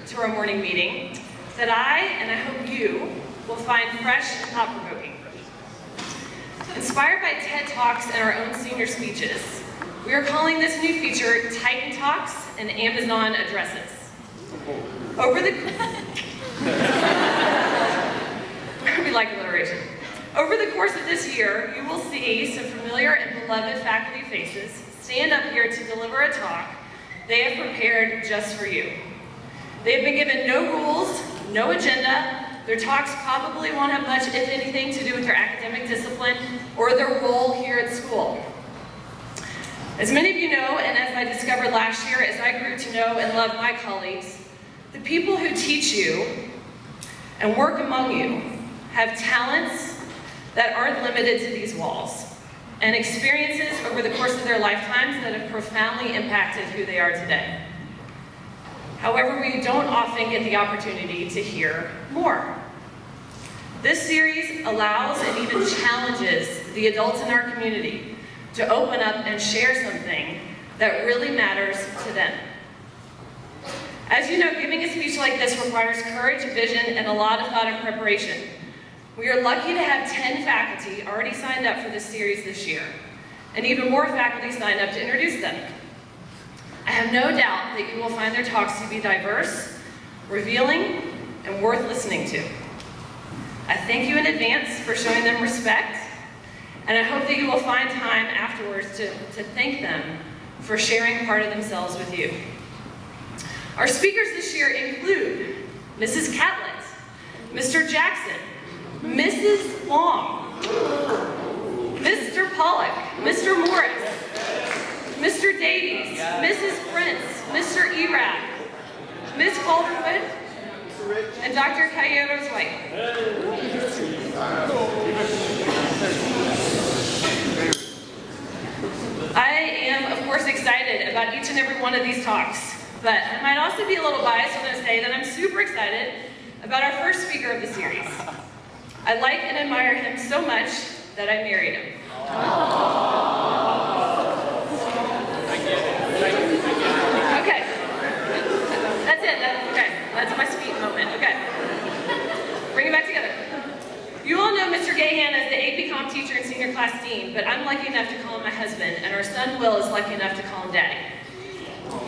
to our morning meeting that I, and I hope you, will find fresh and thought-provoking. Inspired by TED Talks and our own senior speeches, we are calling this new feature Titan Talks and Amazon Addresses. We like alliteration. Over the course of this year, you will see some familiar and beloved faculty faces stand up here to deliver a talk they have prepared just for you. They have been given no rules, no agenda. Their talks probably won't have much, if anything, to do with their academic discipline or their role here at school. As many of you know, and as I discovered last year as I grew to know and love my colleagues, the people who teach you and work among you have talents that aren't limited to these walls, and experiences over the course of their lifetimes that have profoundly impacted who they are today. However, we don't often get the opportunity to hear more. This series allows and even challenges the adults in our community to open up and share something that really matters to them. As you know, giving a speech like this requires courage, vision, and a lot of thought and preparation. We are lucky to have 10 faculty already signed up for this series this year, and even more faculty signed up to introduce them. I have no doubt that you will find their talks to be diverse, revealing, and worth listening to. I thank you in advance for showing them respect, and I hope that you will find time afterwards to thank them for sharing part of themselves with you. Our speakers this year include Mrs. Catlett, Mr. Jackson, Mrs. Long, Mr. Pollock, Mr. Morris, Mr. Davies, Mrs. Prince, Mr. Erath, Ms. Calderwood, and Dr. Cayeros White. I am, of course, excited about each and every one of these talks, but I might also be a little biased. I'm going to say that I'm super excited about our first speaker of the series. I like and admire him so much that I married him. Okay. That's it. Okay. That's my sweet moment. Okay. Bring it back together. You all know Mr. Gahan as the AP Comm teacher and senior class dean, but I'm lucky enough to call him my husband, and our son Will is lucky enough to call him daddy.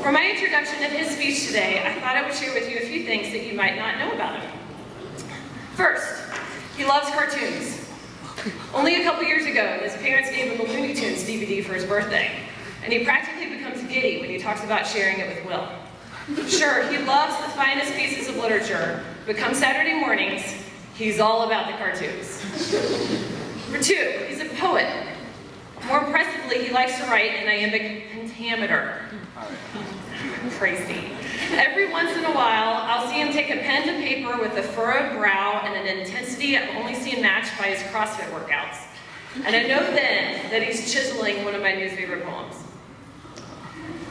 For my introduction of his speech today, I thought I would share with you a few things that you might not know about him. First, he loves cartoons. Only a couple years ago, his parents gave him a Looney Tunes DVD for his birthday, and he practically becomes giddy when he talks about sharing it with Will. Sure, he loves the finest pieces of literature, but come Saturday mornings, he's all about the cartoons. Number two, he's a poet. More impressively, he likes to write in iambic pentameter. Crazy. Every once in a while, I'll see him take a pen to paper with a furrowed brow and an intensity I've only seen matched by his CrossFit workouts. And I know then that he's chiseling one of my new favorite poems.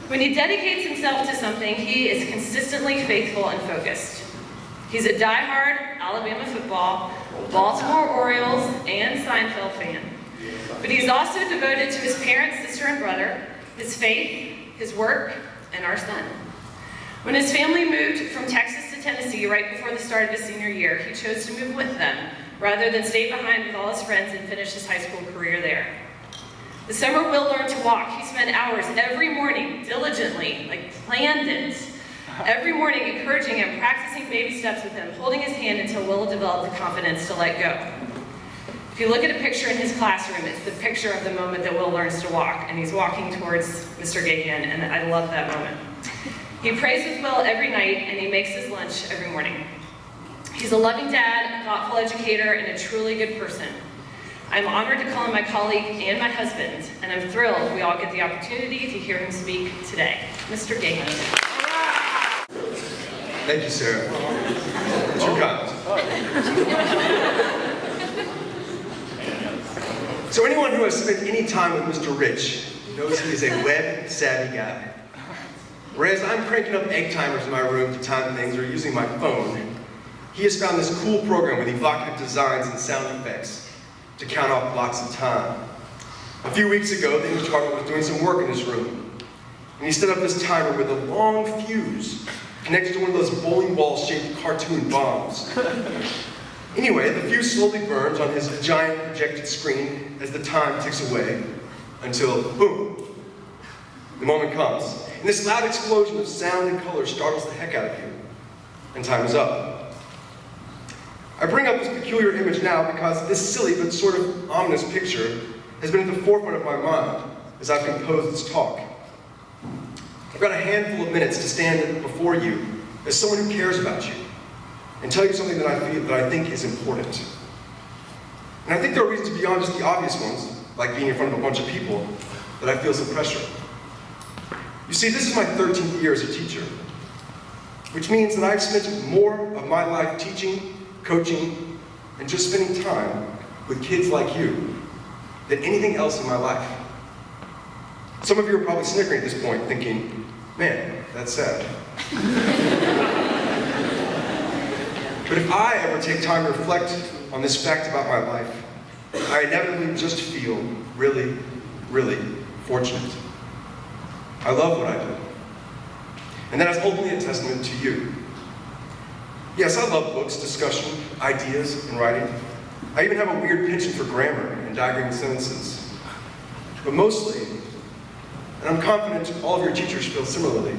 When he dedicates himself to something, he is consistently faithful and focused. He's a die-hard Alabama football, Baltimore Orioles, and Seinfeld fan. But he's also devoted to his parents, sister, and brother, his faith, his work, and our son. When his family moved from Texas to Tennessee right before the start of his senior year, he chose to move with them rather than stay behind with all his friends and finish his high school career there. The summer Will learned to walk. He spent hours every morning, diligently, planned it, every morning encouraging him, practicing baby steps with him, holding his hand until Will developed the confidence to let go. If you look at a picture in his classroom, it's the picture of the moment that Will learns to walk, and he's walking towards Mr. Gahan, and I love that moment. He prays with Will every night, and he makes his lunch every morning. He's a loving dad, a thoughtful educator, and a truly good person. I'm honored to call him my colleague and my husband, and I'm thrilled we all get the opportunity to hear him speak today. Mr. Gahan. Thank you, Sarah. Too kind. So anyone who has spent any time with Mr. Rich knows he is a web-savvy guy. Whereas I'm cranking up egg timers in my room to time things or using my phone, he has found this cool program with evocative designs and sound effects to count off blocks of time. A few weeks ago, the English department was doing some work in his room, and he set up this timer with a long fuse connected to one of those bowling ball-shaped cartoon bombs. Anyway, the fuse slowly burns on his giant projected screen as the time ticks away, until, boom, the moment comes. And this loud explosion of sound and color startles the heck out of you, and time is up. I bring up this peculiar image now because this silly but sort of ominous picture has been at the forefront of my mind as I've composed this talk. I've got a handful of minutes to stand before you as someone who cares about you and tell you something that I think is important. And I think there are reasons beyond just the obvious ones, like being in front of a bunch of people, that I feel some pressure. You see, this is my 13th year as a teacher, which means that I've spent more of my life teaching, coaching, and just spending time with kids like you than anything else in my life. Some of you are probably snickering at this point, thinking, man, that's sad. But if I ever take time to reflect on this fact about my life, I inevitably just feel really, really fortunate. I love what I do. And that is ultimately a testament to you. Yes, I love books, discussion, ideas, and writing. I even have a weird penchant for grammar and diagramming sentences. But mostly, and I'm confident all of your teachers feel similarly,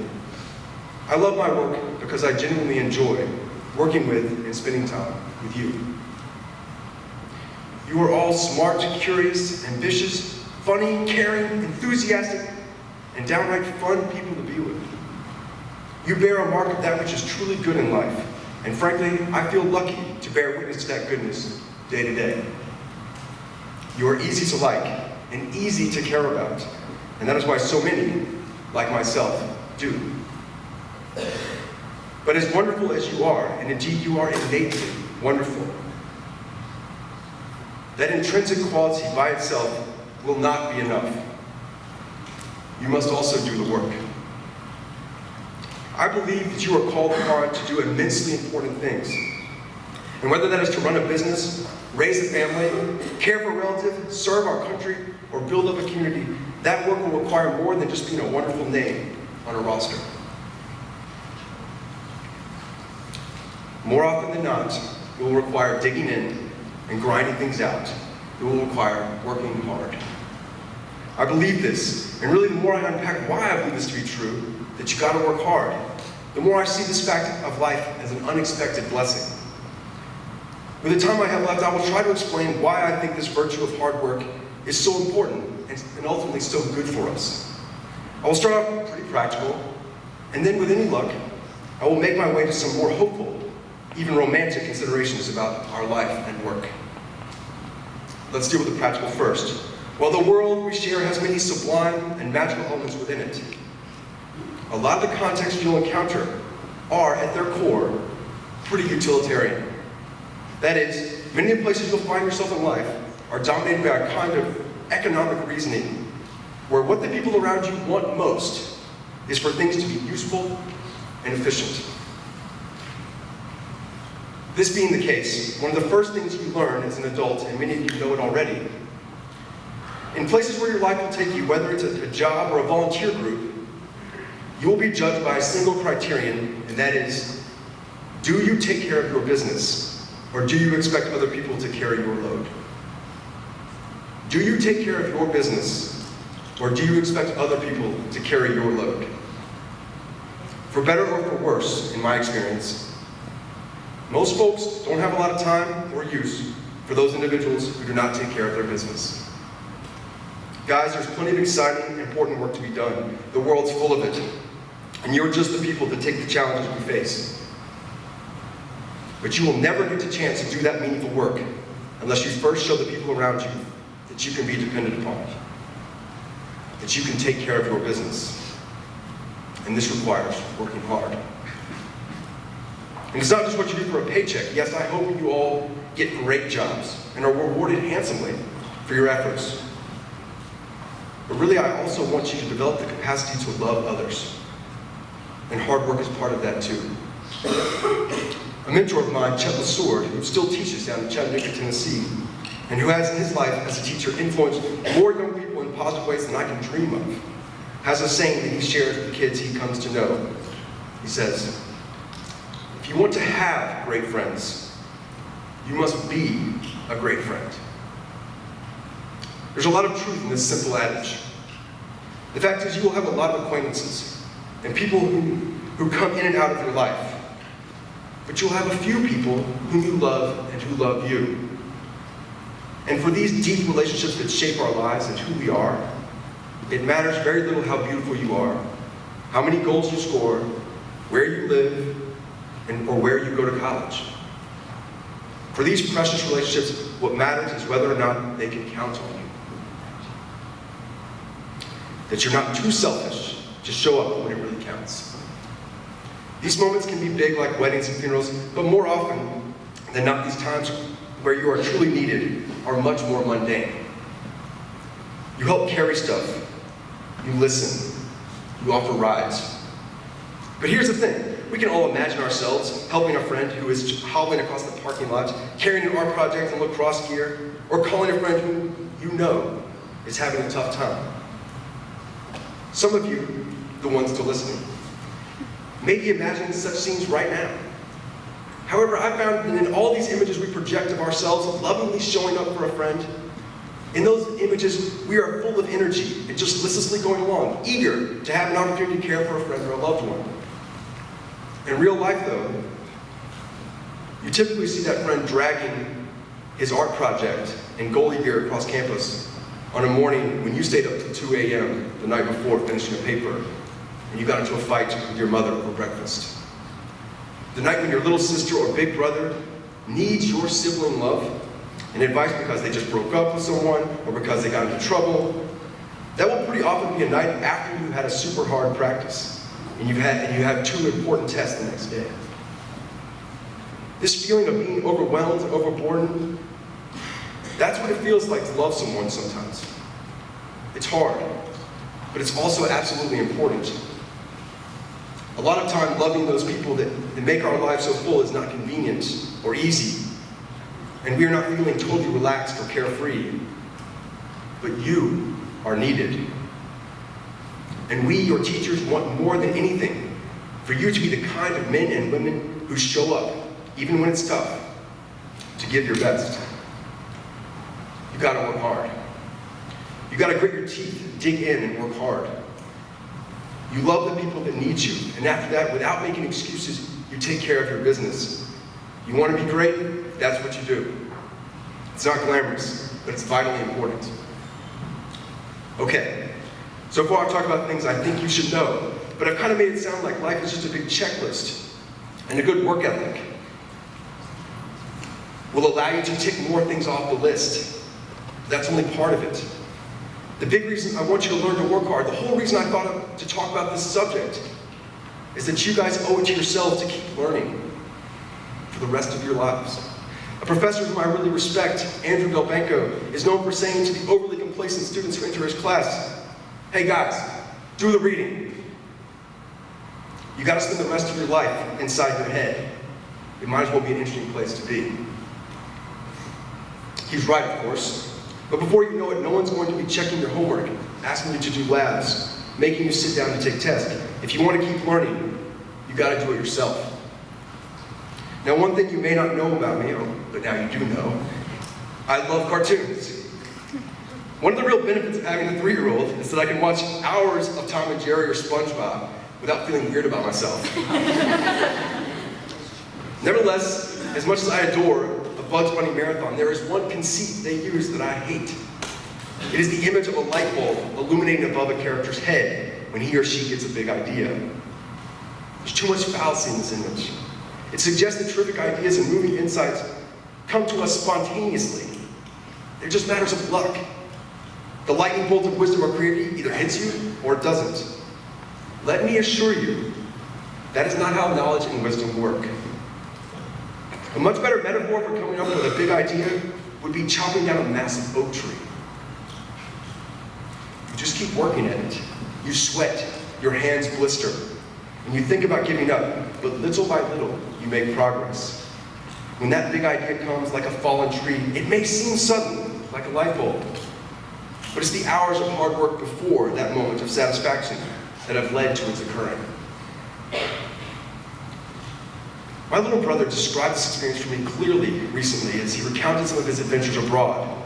I love my work because I genuinely enjoy working with and spending time with you. You are all smart, curious, ambitious, funny, caring, enthusiastic, and downright fun people to be with. You bear a mark of that which is truly good in life, and frankly, I feel lucky to bear witness to that goodness day to day. You are easy to like and easy to care about, and that is why so many, like myself, do. But as wonderful as you are, and indeed you are innately wonderful, that intrinsic quality by itself will not be enough. You must also do the work. I believe that you are called upon to do immensely important things. And whether that is to run a business, raise a family, care for a relative, serve our country, or build up a community, that work will require more than just being a wonderful name on a roster. More often than not, it will require digging in and grinding things out. It will require working hard. I believe this, and really the more I unpack why I believe this to be true, that you gotta work hard, the more I see this fact of life as an unexpected blessing. With the time I have left, I will try to explain why I think this virtue of hard work is so important and ultimately so good for us. I will start off pretty practical, and then with any luck, I will make my way to some more hopeful, even romantic considerations about our life and work. Let's deal with the practical first. While the world we share has many sublime and magical elements within it, a lot of the contexts you'll encounter are, at their core, pretty utilitarian. That is, many of the places you'll find yourself in life are dominated by a kind of economic reasoning, where what the people around you want most is for things to be useful and efficient. This being the case, one of the first things you learn as an adult, and many of you know it already, in places where your life will take you, whether it's a job or a volunteer group, you will be judged by a single criterion, and that is, do you take care of your business, or do you expect other people to carry your load? Do you take care of your business, or do you expect other people to carry your load? For better or for worse, in my experience, most folks don't have a lot of time or use for those individuals who do not take care of their business. Guys, there's plenty of exciting, important work to be done. The world's full of it. And you're just the people that take the challenges we face. But you will never get the chance to do that meaningful work unless you first show the people around you that you can be depended upon, that you can take care of your business. And this requires working hard. And it's not just what you do for a paycheck. Yes, I hope you all get great jobs and are rewarded handsomely for your efforts. But really, I also want you to develop the capacity to love others. And hard work is part of that too. A mentor of mine, Chet LeSword, who still teaches down in Chattanooga, Tennessee, and who has in his life as a teacher influenced more young people in positive ways than I can dream of, has a saying that he shares with the kids he comes to know. He says, you want to have great friends, you must be a great friend. There's a lot of truth in this simple adage. The fact is, you will have a lot of acquaintances and people who come in and out of your life. But you'll have a few people whom you love and who love you. And for these deep relationships that shape our lives and who we are, it matters very little how beautiful you are, how many goals you score, where you live, or where you go to college. For these precious relationships, what matters is whether or not they can count on you. That you're not too selfish to show up when it really counts. These moments can be big like weddings and funerals, but more often than not, these times where you are truly needed are much more mundane. You help carry stuff, you listen, you offer rides. But here's the thing, we can all imagine ourselves helping a friend who is hobbling across the parking lot, carrying an art project and lacrosse gear, or calling a friend who you know is having a tough time. Some of you, the ones still listening, may be imagining such scenes right now. However, I found that in all these images we project of ourselves lovingly showing up for a friend, in those images we are full of energy and just listlessly going along, eager to have an opportunity to care for a friend or a loved one. In real life though, you typically see that friend dragging his art project and goalie gear across campus on a morning when you stayed up till 2 a.m. the night before finishing a paper, and you got into a fight with your mother over breakfast. The night when your little sister or big brother needs your sibling love and advice because they just broke up with someone or because they got into trouble. That will pretty often be a night after you had a super hard practice and you have 2 important tests the next day. This feeling of being overwhelmed, overburdened, that's what it feels like to love someone sometimes. It's hard, but it's also absolutely important. A lot of time loving those people that make our lives so full is not convenient or easy, and we are not feeling totally relaxed or carefree, but you are needed. And we, your teachers, want more than anything for you to be the kind of men and women who show up, even when it's tough, to give your best. You gotta work hard. You gotta grit your teeth, dig in, and work hard. You love the people that need you, and after that, without making excuses, you take care of your business. You want to be great? That's what you do. It's not glamorous, but it's vitally important. Okay, so far I've talked about things I think you should know, but I've kind of made it sound like life is just a big checklist, and a good work ethic will allow you to tick more things off the list. That's only part of it. The big reason I want you to learn to work hard, the whole reason I thought to talk about this subject, is that you guys owe it to yourselves to keep learning for the rest of your lives. A professor whom I really respect, Andrew Delbanco, is known for saying to the overly complacent students who enter his class, hey guys, do the reading. You gotta spend the rest of your life inside your head. It might as well be an interesting place to be. He's right, of course. But before you know it, no one's going to be checking your homework, asking you to do labs, making you sit down to take tests. If you want to keep learning, you got to do it yourself. Now, one thing you may not know about me, but now you do know, I love cartoons. One of the real benefits of having a 3-year-old is that I can watch hours of Tom and Jerry or SpongeBob without feeling weird about myself. Nevertheless, as much as I adore Bugs Bunny Marathon, there is one conceit they use that I hate. It is the image of a light bulb illuminating above a character's head when he or she gets a big idea. There's too much fallacy in this image. It suggests that terrific ideas and moving insights come to us spontaneously. They're just matters of luck. The lightning bolt of wisdom or creativity either hits you or it doesn't. Let me assure you, that is not how knowledge and wisdom work. A much better metaphor for coming up with a big idea would be chopping down a massive oak tree. You just keep working at it. You sweat, your hands blister, and you think about giving up, but little by little, you make progress. When that big idea comes like a fallen tree, it may seem sudden, like a light bulb, but it's the hours of hard work before that moment of satisfaction that have led to its occurring. My little brother described this experience for me clearly recently as he recounted some of his adventures abroad.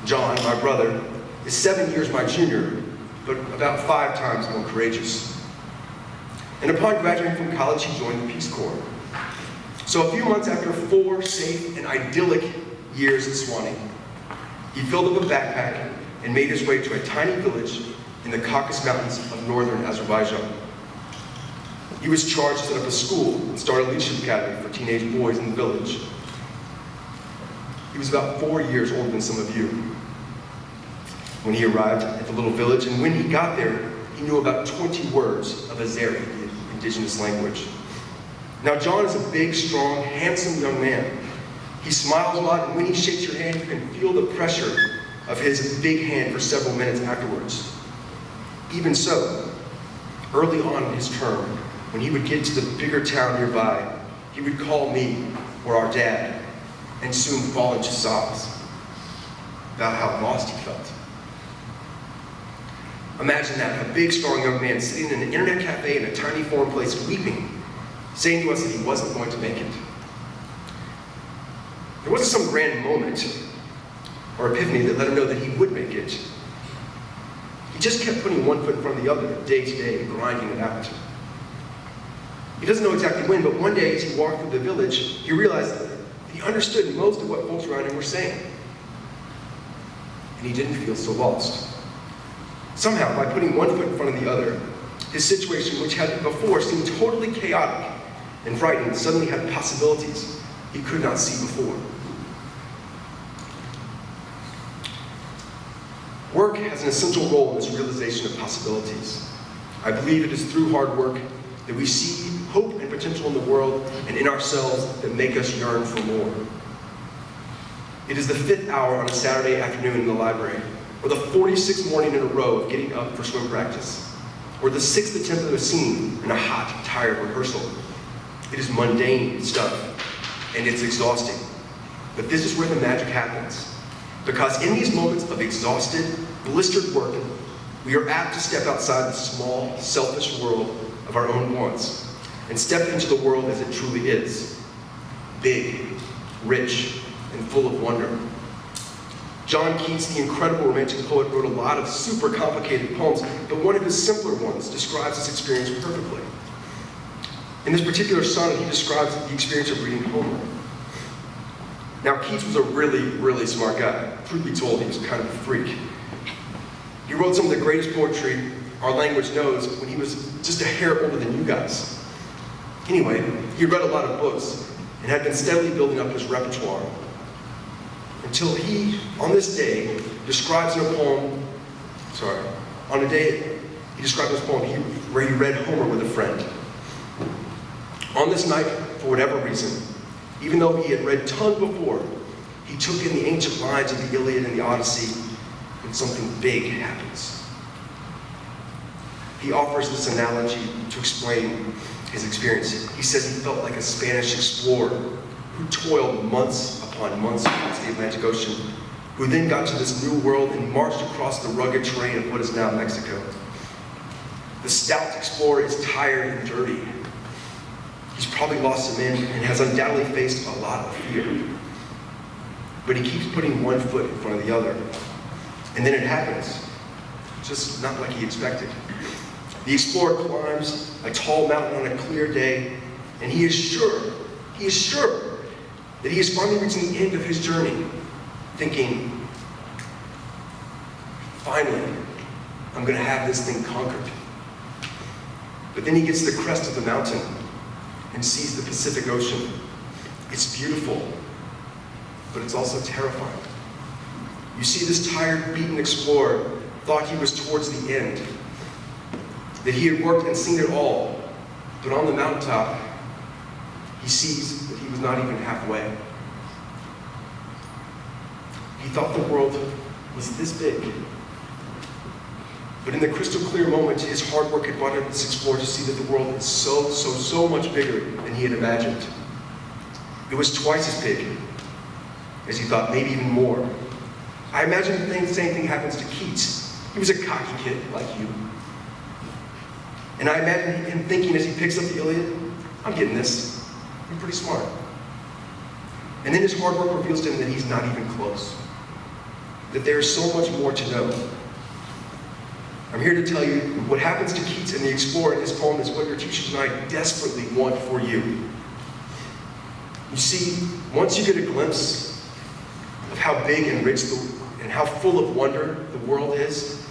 John, my brother, is 7 years my junior, but about 5 times more courageous. And upon graduating from college, he joined the Peace Corps. So a few months after 4 safe and idyllic years at Swanee, he filled up a backpack and made his way to a tiny village in the Caucasus Mountains of northern Azerbaijan. He was charged to set up a school and start a leadership academy for teenage boys in the village. He was about 4 years older than some of you when he arrived at the little village, and when he got there, he knew about 20 words of Azeri, the indigenous language. Now, John is a big, strong, handsome young man. He smiles a lot, and when he shakes your hand, you can feel the pressure of his big hand for several minutes afterwards. Even so, early on in his term, when he would get to the bigger town nearby, he would call me or our dad and soon fall into sobs about how lost he felt. Imagine that, a big, strong young man sitting in an internet cafe in a tiny foreign place weeping, saying to us that he wasn't going to make it. There wasn't some grand moment or epiphany that let him know that he would make it. He just kept putting one foot in front of the other, day to day, grinding it out. He doesn't know exactly when, but one day as he walked through the village, he realized that he understood most of what folks around him were saying. And he didn't feel so lost. Somehow, by putting one foot in front of the other, his situation, which had before seemed totally chaotic and frightening, suddenly had possibilities he could not see before. Work has an essential role in this realization of possibilities. I believe it is through hard work that we see hope and potential in the world and in ourselves that make us yearn for more. It is the 5th hour on a Saturday afternoon in the library, or the 46th morning in a row of getting up for swim practice, or the 6th attempt at a scene in a hot, tired rehearsal. It is mundane stuff, and it's exhausting. But this is where the magic happens. Because in these moments of exhausted, blistered work, we are apt to step outside the small, selfish world of our own wants and step into the world as it truly is. Big, rich, and full of wonder. John Keats, the incredible romantic poet, wrote a lot of super complicated poems, but one of his simpler ones describes this experience perfectly. In this particular sonnet, he describes the experience of reading Homer. Now, Keats was a really, really smart guy. Truth be told, he was kind of a freak. He wrote some of the greatest poetry our language knows when he was just a hair older than you guys. Anyway, he read a lot of books and had been steadily building up his repertoire until he, on this day, describes in a poem, on a day, he described this poem where he read Homer with a friend. On this night, for whatever reason, even though he had read tons before, he took in the ancient lines of the Iliad and the Odyssey, and something big happens. He offers this analogy to explain his experience. He says he felt like a Spanish explorer who toiled months upon months across the Atlantic Ocean, who then got to this new world and marched across the rugged terrain of what is now Mexico. The stout explorer is tired and dirty. He's probably lost some men and has undoubtedly faced a lot of fear. But he keeps putting one foot in front of the other. And then it happens, just not like he expected. The explorer climbs a tall mountain on a clear day, and he is sure that he is finally reaching the end of his journey, thinking, finally, I'm going to have this thing conquered. But then he gets to the crest of the mountain and sees the Pacific Ocean. It's beautiful, but it's also terrifying. You see, this tired, beaten explorer thought he was towards the end, that he had worked and seen it all, but on the mountaintop, he sees that he was not even halfway. He thought the world was this big. But in the crystal clear moment, his hard work had brought this explorer to see that the world is so much bigger than he had imagined. It was twice as big as he thought, maybe even more. I imagine the same thing happens to Keats. He was a cocky kid like you. And I imagine him thinking as he picks up the Iliad, I'm getting this. You're pretty smart. And then his hard work reveals to him that he's not even close. That there is so much more to know. I'm here to tell you what happens to Keats and the explorer in this poem is what your teachers and I desperately want for you. You see, once you get a glimpse of how big and rich and how full of wonder the world is,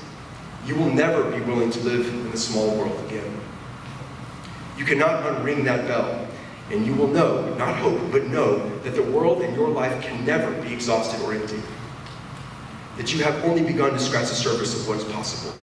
you will never be willing to live in the small world again. You cannot unring that bell, and you will know, not hope, but know, that the world and your life can never be exhausted or empty. That you have only begun to scratch the surface of what is possible.